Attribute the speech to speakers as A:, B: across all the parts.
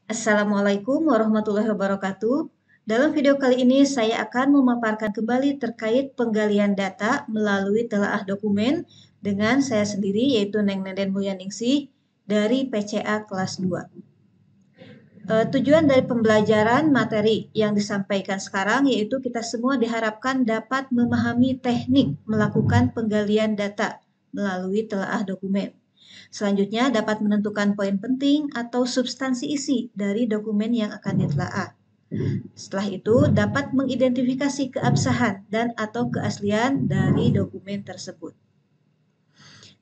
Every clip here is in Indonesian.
A: Assalamualaikum warahmatullahi wabarakatuh. Dalam video kali ini saya akan memaparkan kembali terkait penggalian data melalui telaah dokumen dengan saya sendiri yaitu Neng Nenden Mulyaningsih dari PCA kelas 2. Tujuan dari pembelajaran materi yang disampaikan sekarang yaitu kita semua diharapkan dapat memahami teknik melakukan penggalian data melalui telaah dokumen. Selanjutnya dapat menentukan poin penting atau substansi isi dari dokumen yang akan ditelaah. Setelah itu dapat mengidentifikasi keabsahan dan atau keaslian dari dokumen tersebut.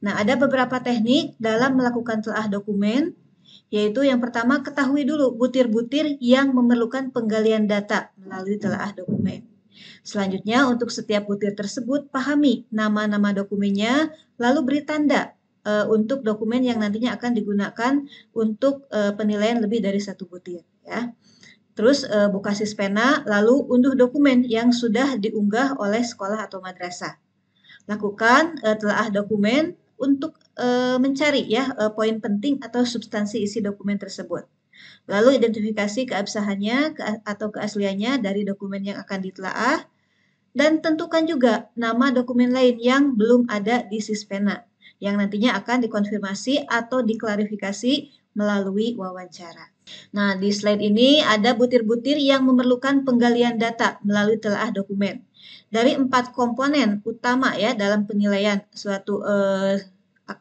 A: Nah, ada beberapa teknik dalam melakukan telaah dokumen, yaitu yang pertama ketahui dulu butir-butir yang memerlukan penggalian data melalui telaah dokumen. Selanjutnya untuk setiap butir tersebut pahami nama-nama dokumennya, lalu beri tanda untuk dokumen yang nantinya akan digunakan untuk penilaian lebih dari satu butir ya. Terus buka Sispena, lalu unduh dokumen yang sudah diunggah oleh sekolah atau madrasah. Lakukan telaah dokumen untuk mencari ya poin penting atau substansi isi dokumen tersebut. Lalu identifikasi keabsahannya atau keasliannya dari dokumen yang akan ditelaah dan tentukan juga nama dokumen lain yang belum ada di Sispena yang nantinya akan dikonfirmasi atau diklarifikasi melalui wawancara. Nah, di slide ini ada butir-butir yang memerlukan penggalian data melalui telaah dokumen. Dari 4 komponen utama ya dalam penilaian suatu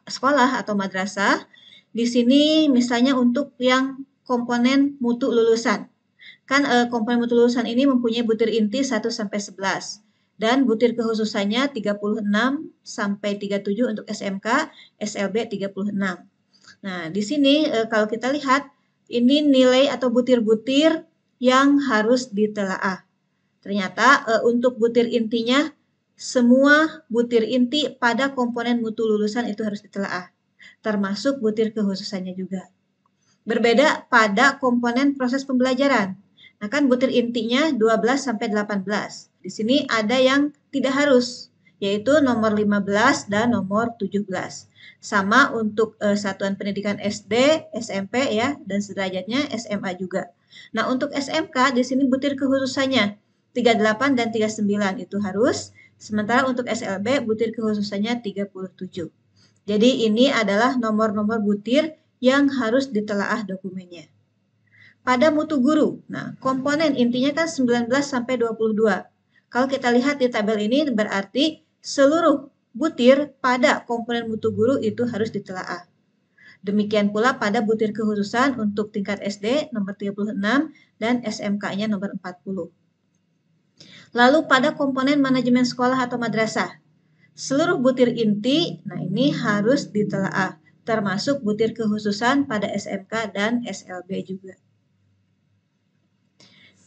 A: sekolah atau madrasah, di sini misalnya untuk yang komponen mutu lulusan. Kan komponen mutu lulusan ini mempunyai butir inti 1 sampai 11 dan butir kekhususannya 36 sampai 37 untuk SMK, SLB 36. Nah, di sini kalau kita lihat ini nilai atau butir-butir yang harus ditelaah. Ternyata untuk butir intinya semua butir inti pada komponen mutu lulusan itu harus ditelaah, termasuk butir kekhususannya juga. Berbeda pada komponen proses pembelajaran. Nah, kan butir intinya 12 sampai 18. Di sini ada yang tidak harus, yaitu nomor 15 dan nomor 17. Sama untuk satuan pendidikan SD, SMP ya, dan sederajatnya SMA juga. Nah, untuk SMK di sini butir kekhususannya 38 dan 39 itu harus, sementara untuk SLB butir kekhususannya 37. Jadi ini adalah nomor-nomor butir yang harus ditelaah dokumennya. Pada mutu guru, nah komponen intinya kan 19 sampai 22. Kalau kita lihat di tabel ini berarti seluruh butir pada komponen mutu guru itu harus ditelaah. Demikian pula pada butir kekhususan untuk tingkat SD nomor 36 dan SMK-nya nomor 40. Lalu pada komponen manajemen sekolah atau madrasah, seluruh butir inti, nah ini harus ditelaah, termasuk butir kekhususan pada SMK dan SLB juga.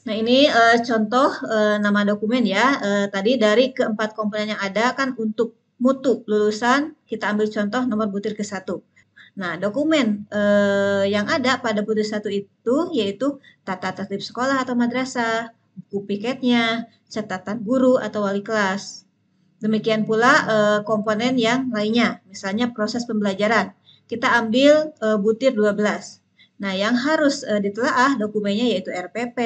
A: Nah ini contoh nama dokumen ya. Tadi dari keempat komponen yang ada kan untuk mutu lulusan kita ambil contoh nomor butir ke-1. Nah dokumen yang ada pada butir 1 itu yaitu tata tertib sekolah atau madrasah, buku piketnya, catatan guru atau wali kelas. Demikian pula komponen yang lainnya, misalnya proses pembelajaran. Kita ambil butir 12. Nah, yang harus ditelaah dokumennya yaitu RPP,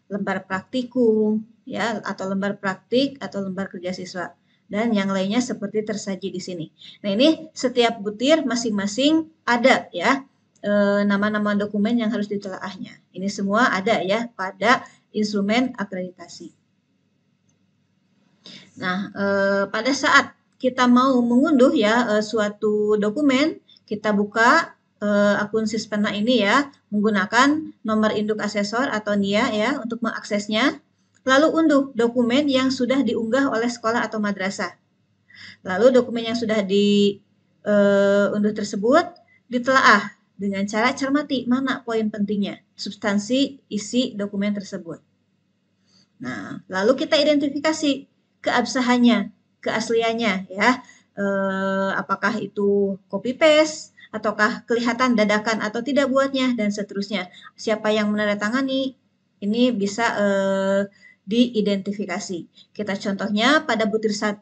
A: lembar praktikum, ya, atau lembar praktik atau lembar kerja siswa. Dan yang lainnya seperti tersaji di sini. Nah, ini setiap butir masing-masing ada ya nama-nama dokumen yang harus ditelaahnya. Ini semua ada ya pada instrumen akreditasi. Nah, pada saat kita mau mengunduh ya suatu dokumen, kita buka akun Sispena ini ya, menggunakan nomor induk asesor atau NIA ya untuk mengaksesnya. Lalu unduh dokumen yang sudah diunggah oleh sekolah atau madrasah. Lalu dokumen yang sudah diunduh tersebut ditelaah dengan cara cermati mana poin pentingnya, substansi isi dokumen tersebut. Nah, lalu kita identifikasi keabsahannya, keasliannya ya. Apakah itu copy paste ataukah kelihatan dadakan atau tidak buatnya dan seterusnya. Siapa yang menandatangani ini bisa diidentifikasi. Kita contohnya pada butir 1,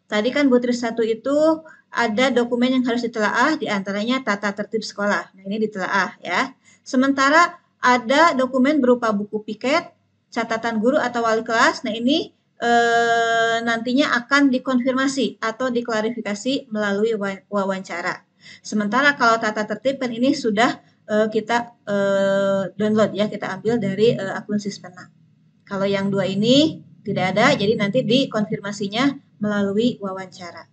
A: tadi kan butir 1 itu ada dokumen yang harus ditelaah, diantaranya tata tertib sekolah. Nah, ini ditelaah ya. Sementara ada dokumen berupa buku piket, catatan guru atau wali kelas. Nah, ini nantinya akan dikonfirmasi atau diklarifikasi melalui wawancara. Sementara kalau tata tertib kan ini sudah kita download ya, kita ambil dari akun Sispena. Kalau yang dua ini tidak ada, jadi nanti dikonfirmasinya melalui wawancara.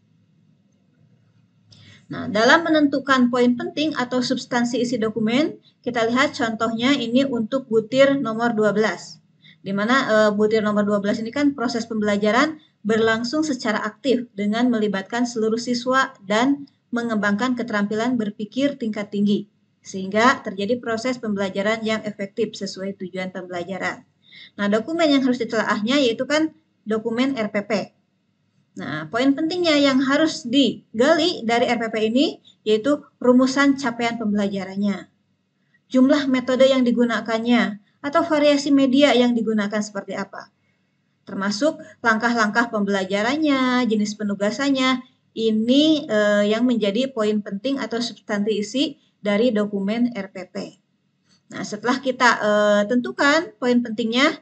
A: Nah, dalam menentukan poin penting atau substansi isi dokumen, kita lihat contohnya ini untuk butir nomor 12. Di mana butir nomor 12 ini kan proses pembelajaran berlangsung secara aktif dengan melibatkan seluruh siswa dan mengembangkan keterampilan berpikir tingkat tinggi, sehingga terjadi proses pembelajaran yang efektif sesuai tujuan pembelajaran. Nah, dokumen yang harus ditelaahnya yaitu kan dokumen RPP. Nah, poin pentingnya yang harus digali dari RPP ini yaitu rumusan capaian pembelajarannya, jumlah metode yang digunakannya, atau variasi media yang digunakan seperti apa. Termasuk langkah-langkah pembelajarannya, jenis penugasannya, ini yang menjadi poin penting atau substansi isi dari dokumen RPP. Nah, setelah kita tentukan poin pentingnya,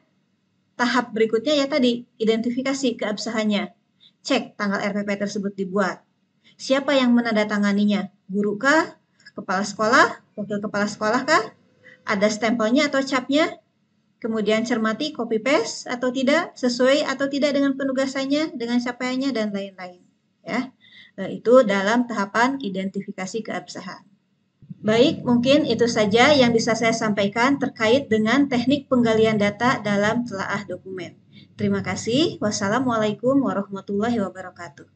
A: tahap berikutnya ya tadi, identifikasi keabsahannya. Cek tanggal RPP tersebut dibuat. Siapa yang menandatanganinya? Guru kah? Kepala sekolah? Wakil kepala sekolah kah? Ada stempelnya atau capnya? Kemudian cermati copy paste atau tidak, sesuai atau tidak dengan penugasannya, dengan capaiannya, dan lain-lain. Ya, itu dalam tahapan identifikasi keabsahan. Baik, mungkin itu saja yang bisa saya sampaikan terkait dengan teknik penggalian data dalam telaah dokumen. Terima kasih. Wassalamualaikum warahmatullahi wabarakatuh.